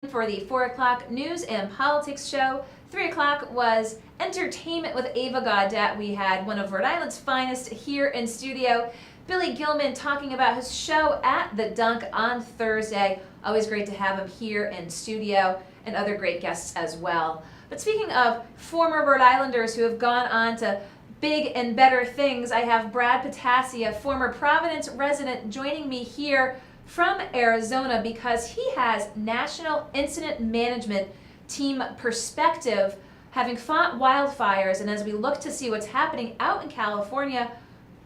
For the 4 o'clock news and politics show. 3 o'clock was entertainment with Ava Gaudet. We had one of Rhode Island's finest here in studio, Billy Gilman, talking about his show at the Dunk on Thursday. Always great to have him here in studio, and other great guests as well. But speaking of former Rhode Islanders who have gone on to big and better things, I have Brad Pitassi, a former Providence resident, joining me here from Arizona because he has National Incident Management Team perspective, having fought wildfires. And as we look to see what's happening out in California,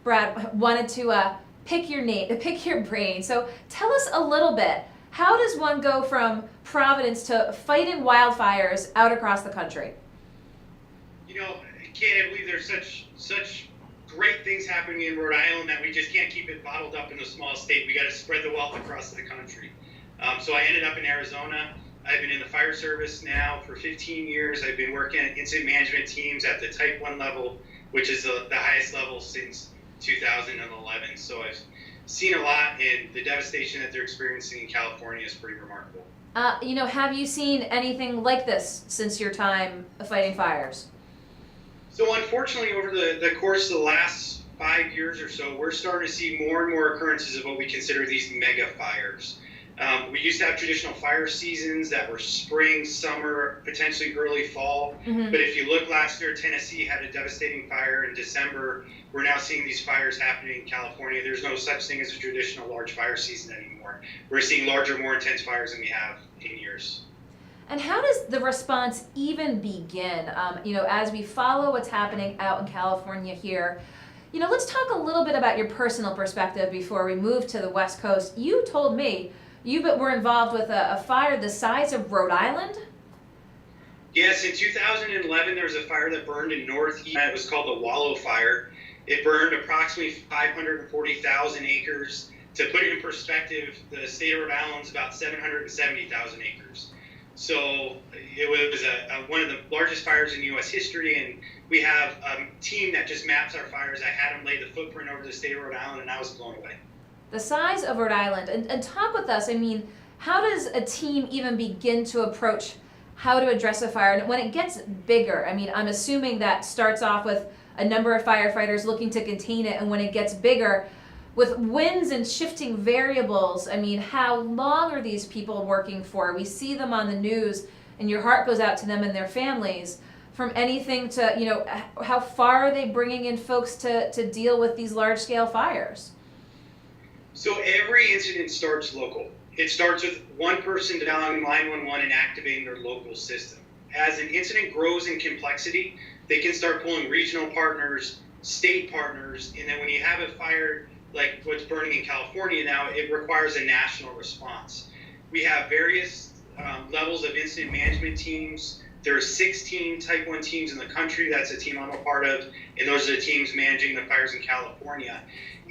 Brad wanted to pick your brain. So tell us a little bit. How does one go from Providence to fighting wildfires out across the country? You know, I can't believe there's such great things happening in Rhode Island that we just can't keep it bottled up in a small state. We got to spread the wealth across the country. So I ended up in Arizona. I've been in the fire service now for 15 years. I've been working at incident management teams at the Type 1 level, which is the highest level since 2011. So I've seen a lot, and the devastation that they're experiencing in California is pretty remarkable. Have you seen anything like this since your time fighting fires? So unfortunately, over the course of the last 5 years or so, we're starting to see more and more occurrences of what we consider these mega fires. We used to have traditional fire seasons that were spring, summer, potentially early fall. Mm-hmm. But if you look last year, Tennessee had a devastating fire in December. We're now seeing these fires happening in California. There's no such thing as a traditional large fire season anymore. We're seeing larger, more intense fires than we have in years. And how does the response even begin? As we follow what's happening out in California here, let's talk a little bit about your personal perspective before we move to the West Coast. You told me you were involved with a fire the size of Rhode Island? Yes, in 2011, there was a fire that burned in Northeast. It was called the Wallow Fire. It burned approximately 540,000 acres. To put it in perspective, the state of Rhode Island is about 770,000 acres. So it was one of the largest fires in U.S. history, and we have a team that just maps our fires. I had them lay the footprint over the state of Rhode Island, and I was blown away. The size of Rhode Island, and talk with us. How does a team even begin to approach how to address a fire? And when it gets bigger, I'm assuming that starts off with a number of firefighters looking to contain it, and when it gets bigger, with winds and shifting variables, how long are these people working for? We see them on the news, and your heart goes out to them and their families. From anything to, how far are they bringing in folks to deal with these large-scale fires? So every incident starts local. It starts with one person dialing 911 and activating their local system. As an incident grows in complexity, they can start pulling regional partners, state partners, and then when you have a fire like what's burning in California now, it requires a national response. We have various levels of incident management teams. There are 16 Type 1 teams in the country. That's a team I'm a part of, and those are the teams managing the fires in California.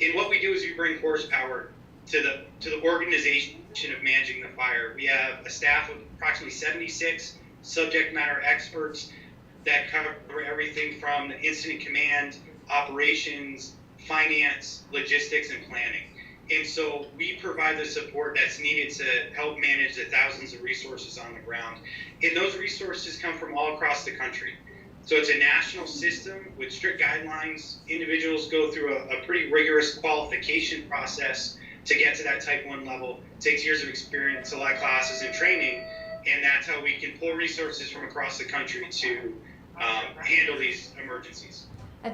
And what we do is we bring horsepower to the organization of managing the fire. We have a staff of approximately 76 subject matter experts that cover everything from the incident command, operations, finance, logistics, and planning. And so we provide the support that's needed to help manage the thousands of resources on the ground. And those resources come from all across the country. So it's a national system with strict guidelines. Individuals go through a pretty rigorous qualification process to get to that Type 1 level. It takes years of experience, a lot of classes and training, and that's how we can pull resources from across the country to handle these emergencies.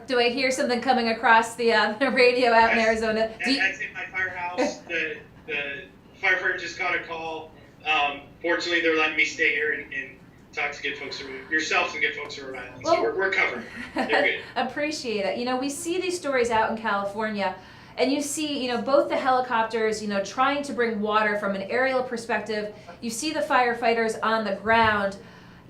Do I hear something coming across the radio out in Arizona? That's in my firehouse. The firefighter just got a call. Fortunately, they're letting me stay here and talk to good folks, yourself and good folks who are around. So we're covered. They're good. Appreciate it. We see these stories out in California, and you see, both the helicopters, trying to bring water from an aerial perspective. You see the firefighters on the ground.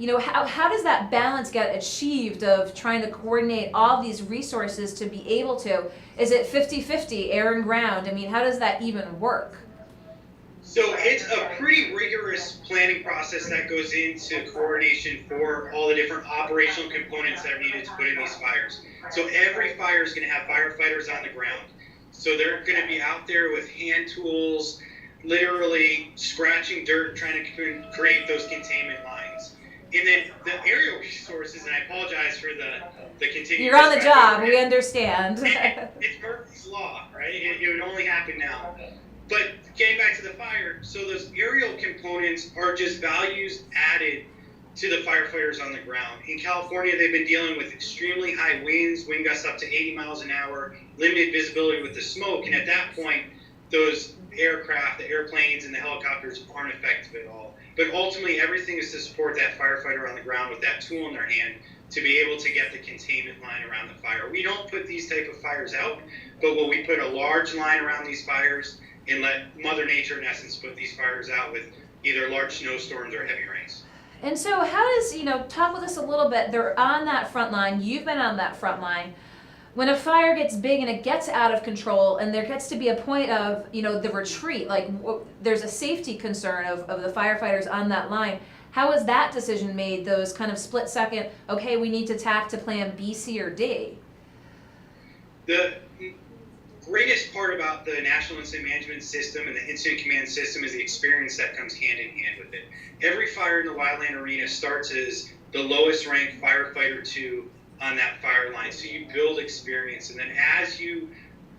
How does that balance get achieved of trying to coordinate all these resources to be able to? Is it 50-50 air and ground? How does that even work? So it's a pretty rigorous planning process that goes into coordination for all the different operational components that are needed to put in these fires. So every fire is going to have firefighters on the ground. So they're going to be out there with hand tools, literally scratching dirt, trying to create those containment lines. And then the aerial resources, and I apologize for the continued. You're on the job, we understand. It's Murphy's Law, right? It would only happen now. But getting back to the fire, so those aerial components are just values added to the firefighters on the ground. In California, they've been dealing with extremely high winds, wind gusts up to 80 miles an hour, limited visibility with the smoke, and at that point, those aircraft, the airplanes, and the helicopters aren't effective at all. But ultimately, everything is to support that firefighter on the ground with that tool in their hand to be able to get the containment line around the fire. We don't put these type of fires out, but when we put a large line around these fires and let Mother Nature, in essence, put these fires out with either large snowstorms or heavy rains. And so how does, talk with us a little bit, they're on that front line, you've been on that front line. When a fire gets big and it gets out of control and there gets to be a point of, the retreat, like there's a safety concern of the firefighters on that line, how is that decision made, those kind of split second, okay, we need to tack to plan B, C, or D? The greatest part about the National Incident Management System and the Incident Command System is the experience that comes hand in hand with it. Every fire in the wildland arena starts as the lowest ranked firefighter 2 on that fire line. So you build experience, and then as you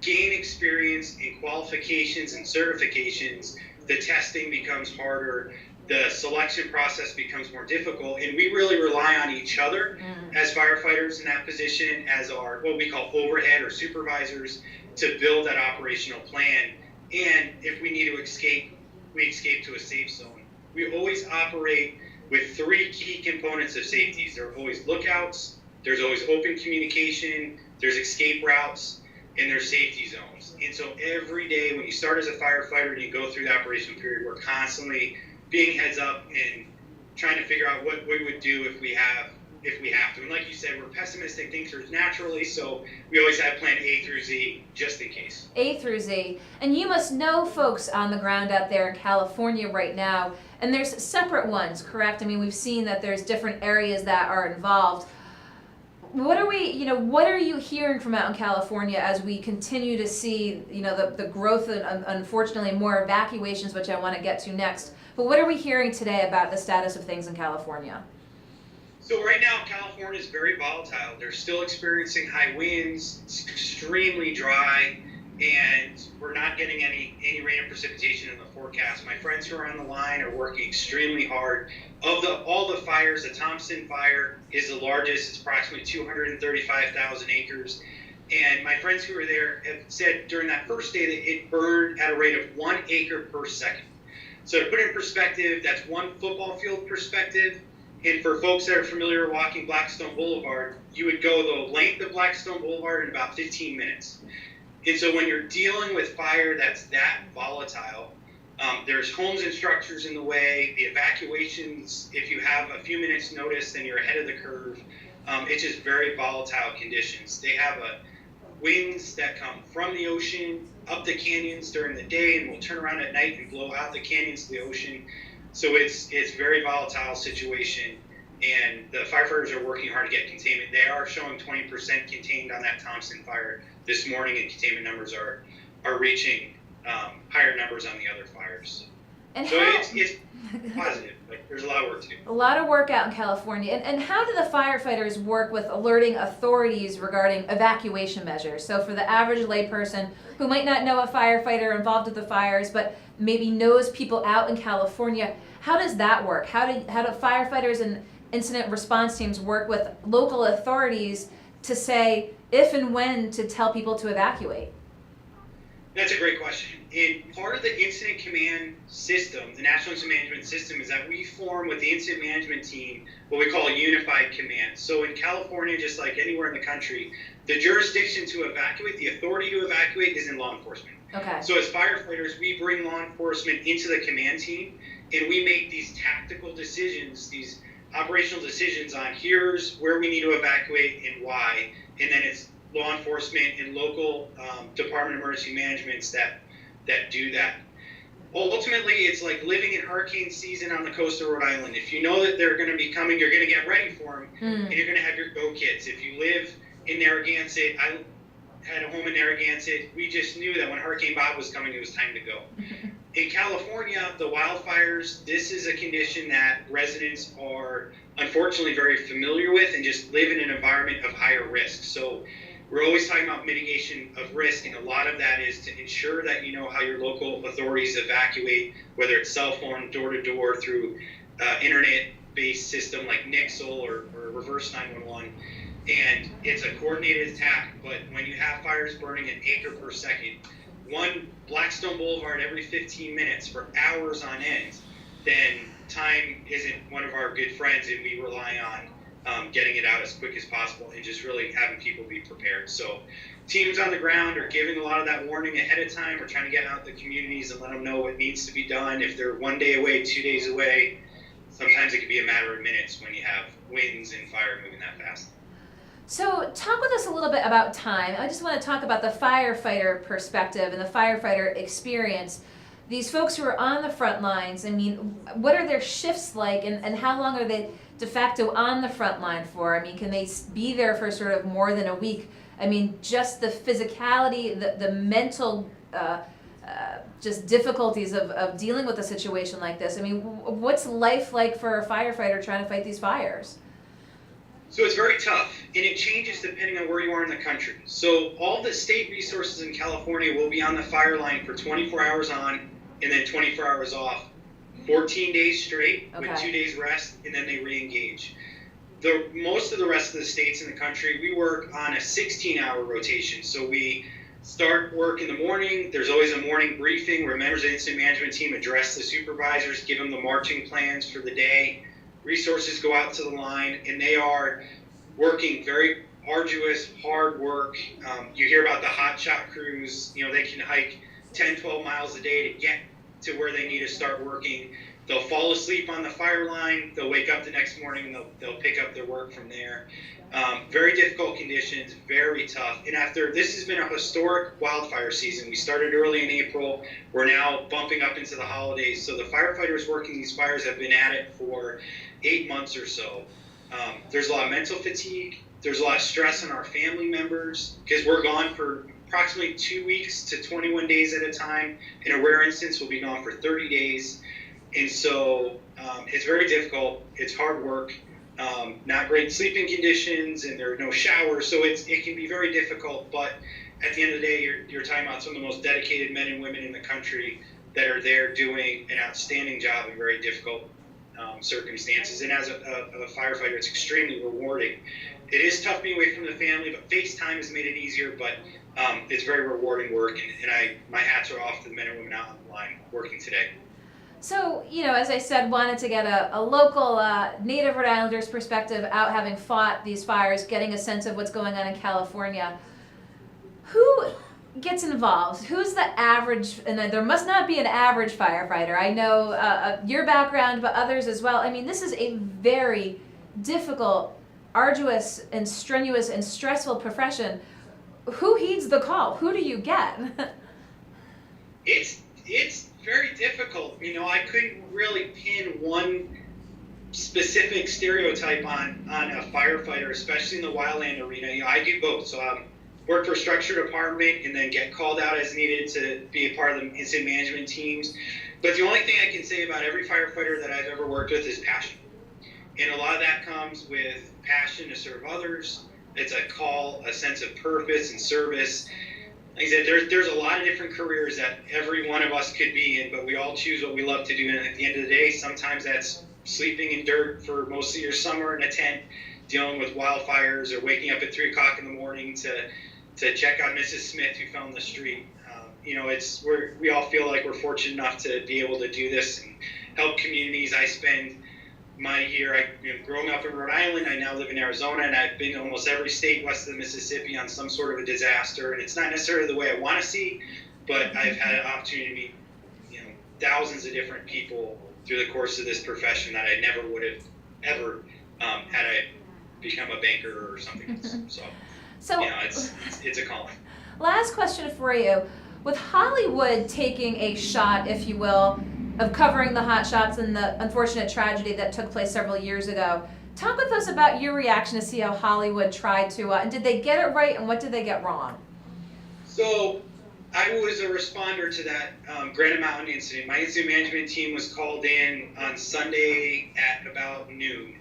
gain experience in qualifications and certifications, the testing becomes harder, the selection process becomes more difficult, and we really rely on each other as firefighters in that position, as our what we call overhead or supervisors, to build that operational plan. And if we need to escape, we escape to a safe zone. We always operate with 3 key components of safety. There are always lookouts, there's always open communication, there's escape routes, and there's safety zones. And so every day when you start as a firefighter and you go through the operational period, we're constantly being heads up and trying to figure out what we would do if we have to. And like you said, we're pessimistic thinkers naturally, so we always have plan A through Z just in case. A through Z. And you must know folks on the ground out there in California right now, and there's separate ones, correct? I mean, we've seen that there's different areas that are involved. What are you hearing from out in California as we continue to see, the growth and unfortunately more evacuations, which I want to get to next. But what are we hearing today about the status of things in California? So right now, California is very volatile. They're still experiencing high winds. It's extremely dry, and we're not getting any rain or precipitation in the forecast. My friends who are on the line are working extremely hard. Of all the fires, the Thompson fire is the largest. It's approximately 235,000 acres. And my friends who are there have said during that first day that it burned at a rate of 1 acre per second. So to put it in perspective, that's 1 football field perspective. And for folks that are familiar walking Blackstone Boulevard, you would go the length of Blackstone Boulevard in about 15 minutes. And so when you're dealing with fire that's that volatile, there's homes and structures in the way, the evacuations, if you have a few minutes notice, then you're ahead of the curve. It's just very volatile conditions. They have winds that come from the ocean up the canyons during the day and will turn around at night and blow out the canyons to the ocean. So it's very volatile situation, and the firefighters are working hard to get containment. They are showing 20% contained on that Thompson fire this morning, and containment numbers are reaching higher numbers on the other fires. And so it's positive. Like, there's a lot of work to do. A lot of work out in California. And how do the firefighters work with alerting authorities regarding evacuation measures? So for the average layperson who might not know a firefighter involved with the fires, but maybe knows people out in California, how does that work? How do firefighters and incident response teams work with local authorities to say if and when to tell people to evacuate? That's a great question. And part of the incident command system, the National Incident Management System, is that we form with the incident management team what we call a unified command. So in California, just like anywhere in the country, the jurisdiction to evacuate, the authority to evacuate, is in law enforcement. Okay. So as firefighters, we bring law enforcement into the command team, and we make these tactical decisions, these operational decisions on here's where we need to evacuate and why, and then it's law enforcement and local Department of Emergency Managements that do that. Ultimately, it's like living in hurricane season on the coast of Rhode Island. If you know that they're going to be coming, you're going to get ready for them, and you're going to have your go kits. If you live in Narragansett, I had a home in Narragansett. We just knew that when Hurricane Bob was coming, it was time to go. In California, the wildfires, this is a condition that residents are unfortunately very familiar with and just live in an environment of higher risk. So we're always talking about mitigation of risk, and a lot of that is to ensure that you know how your local authorities evacuate, whether it's cell phone, door to door, through internet-based system like Nixle or reverse 911. And it's a coordinated attack, but when you have fires burning an acre per second, one Blackstone Boulevard every 15 minutes for hours on end, then time isn't one of our good friends, and we rely on getting it out as quick as possible and just really having people be prepared. So teams on the ground are giving a lot of that warning ahead of time. We're trying to get out in the communities and let them know what needs to be done. If they're 1 day away, 2 days away, sometimes it can be a matter of minutes when you have winds and fire moving that fast. So talk with us a little bit about time. I just want to talk about the firefighter perspective and the firefighter experience. These folks who are on the front lines, I mean, what are their shifts like, and how long are they de facto on the front line for? I mean, can they be there for sort of more than a week? I mean, just the physicality, the mental just difficulties of dealing with a situation like this. I mean, what's life like for a firefighter trying to fight these fires? So it's very tough, and it changes depending on where you are in the country. So all the state resources in California will be on the fire line for 24 hours on and then 24 hours off, 14 days straight with 2 days rest, and then they re-engage. Most of the rest of the states in the country, we work on a 16-hour rotation. So we start work in the morning. There's always a morning briefing where members of the incident management team address the supervisors, give them the marching plans for the day. Resources go out to the line, and they are working very arduous, hard work. You hear about the hotshot crews. You know, they can hike 10, 12 miles a day to get to where they need to start working. They'll fall asleep on the fire line. They'll wake up the next morning, and they'll pick up their work from there. Very difficult conditions, very tough. And after this has been a historic wildfire season. We started early in April. We're now bumping up into the holidays. So the firefighters working these fires have been at it for 8 months or so. There's a lot of mental fatigue. There's a lot of stress on our family members because we're gone for approximately 2 weeks to 21 days at a time. In a rare instance, we'll be gone for 30 days. And so it's very difficult. It's hard work. Not great sleeping conditions, and there are no showers. So it can be very difficult. But at the end of the day, you're talking about some of the most dedicated men and women in the country that are there doing an outstanding job in very difficult circumstances. And as a firefighter, it's extremely rewarding. It is tough being away from the family, but FaceTime has made it easier. But it's very rewarding work, and my hats are off to the men and women out on the line working today. So, you know, as I said, wanted to get a local native Rhode Islanders perspective out having fought these fires, getting a sense of what's going on in California. Who gets involved? Who's the average, and there must not be an average firefighter. I know your background, but others as well. I mean, this is a very difficult, arduous, and strenuous and stressful profession. Who heeds the call? Who do you get? It's very difficult. You know, I couldn't really pin one specific stereotype on a firefighter, especially in the wildland arena. You know, I do both. So I work for a structure department and then get called out as needed to be a part of the incident management teams. But the only thing I can say about every firefighter that I've ever worked with is passion. And a lot of that comes with passion to serve others. It's a call, a sense of purpose and service. Like I said, there's a lot of different careers that every one of us could be in, but we all choose what we love to do. And at the end of the day, sometimes that's sleeping in dirt for most of your summer in a tent, dealing with wildfires, or waking up at 3 o'clock in the morning to check on Mrs. Smith who fell in the street. You know, we all feel like we're fortunate enough to be able to do this and help communities. I spend my year, growing up in Rhode Island, I now live in Arizona, and I've been to almost every state west of the Mississippi on some sort of a disaster. And it's not necessarily the way I want to see, but I've had an opportunity to meet, thousands of different people through the course of this profession that I never would have ever had I become a banker or something else. So it's a calling. Last question for you. With Hollywood taking a shot, if you will, of covering the hot shots and the unfortunate tragedy that took place several years ago, talk with us about your reaction to see how Hollywood tried to, and did they get it right, and what did they get wrong? So I was a responder to that Granite Mountain incident. My incident management team was called in on Sunday at about noon.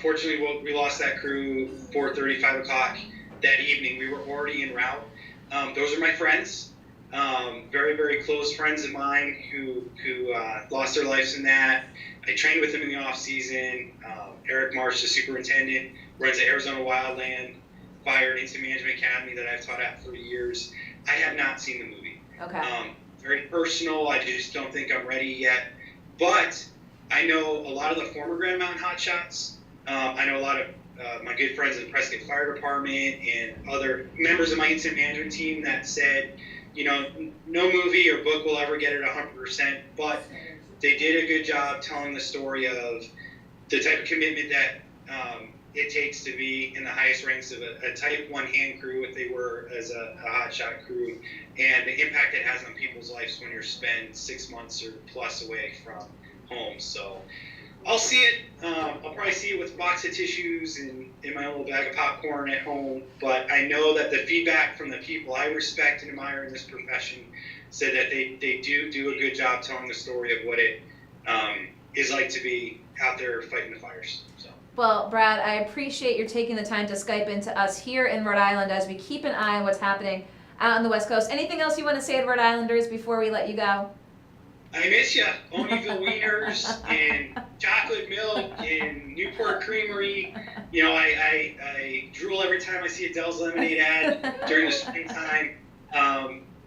Fortunately, we lost that crew 4:30, 5 o'clock that evening. We were already en route. Those are my friends, very, very close friends of mine who lost their lives in that. I trained with them in the off season. Eric Marsh, the superintendent, runs the Arizona Wildland Fire and Incident Management Academy that I've taught at for years. I have not seen the movie. Okay. Very personal. I just don't think I'm ready yet. But I know a lot of the former Grand Mountain hotshots. I know a lot of my good friends in the Prescott Fire Department and other members of my incident management team that said, no movie or book will ever get it 100%, but they did a good job telling the story of the type of commitment that it takes to be in the highest ranks of a Type 1 hand crew, if they were as a hotshot crew, and the impact it has on people's lives when you're spent 6 months or plus away from home. So I'll see it. I'll probably see it with a box of tissues and in my little bag of popcorn at home. But I know that the feedback from the people I respect and admire in this profession said that they do a good job telling the story of what it is like to be out there fighting the fires. So. Well, Brad, I appreciate your taking the time to Skype into us here in Rhode Island as we keep an eye on what's happening out on the West Coast. Anything else you want to say to Rhode Islanders before we let you go? I miss ya. Ponyville wieners and chocolate milk and Newport Creamery. I drool every time I see a Dell's Lemonade ad during the springtime.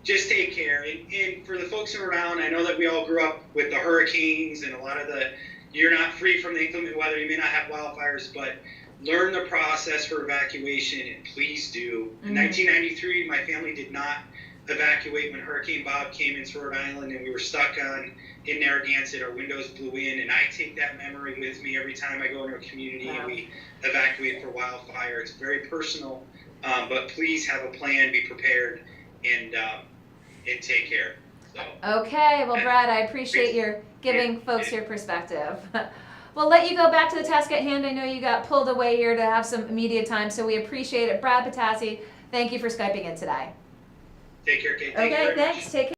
Just take care. And for the folks in Rhode Island, I know that we all grew up with the hurricanes and a lot of you're not free from the inclement weather. You may not have wildfires, but learn the process for evacuation, and please do. In 1993, my family did not evacuate when Hurricane Bob came into Rhode Island and we were stuck in Narragansett. Our windows blew in, and I take that memory with me every time I go into a community and we evacuate for wildfire. It's very personal, but please have a plan, be prepared, and take care. So, okay, well, Brad, I appreciate your giving folks your perspective. We'll let you go back to the task at hand. I know you got pulled away here to have some media time, so we appreciate it. Brad Pitassi, thank you for Skyping in today. Take care, Kate. Okay, thanks. Take care.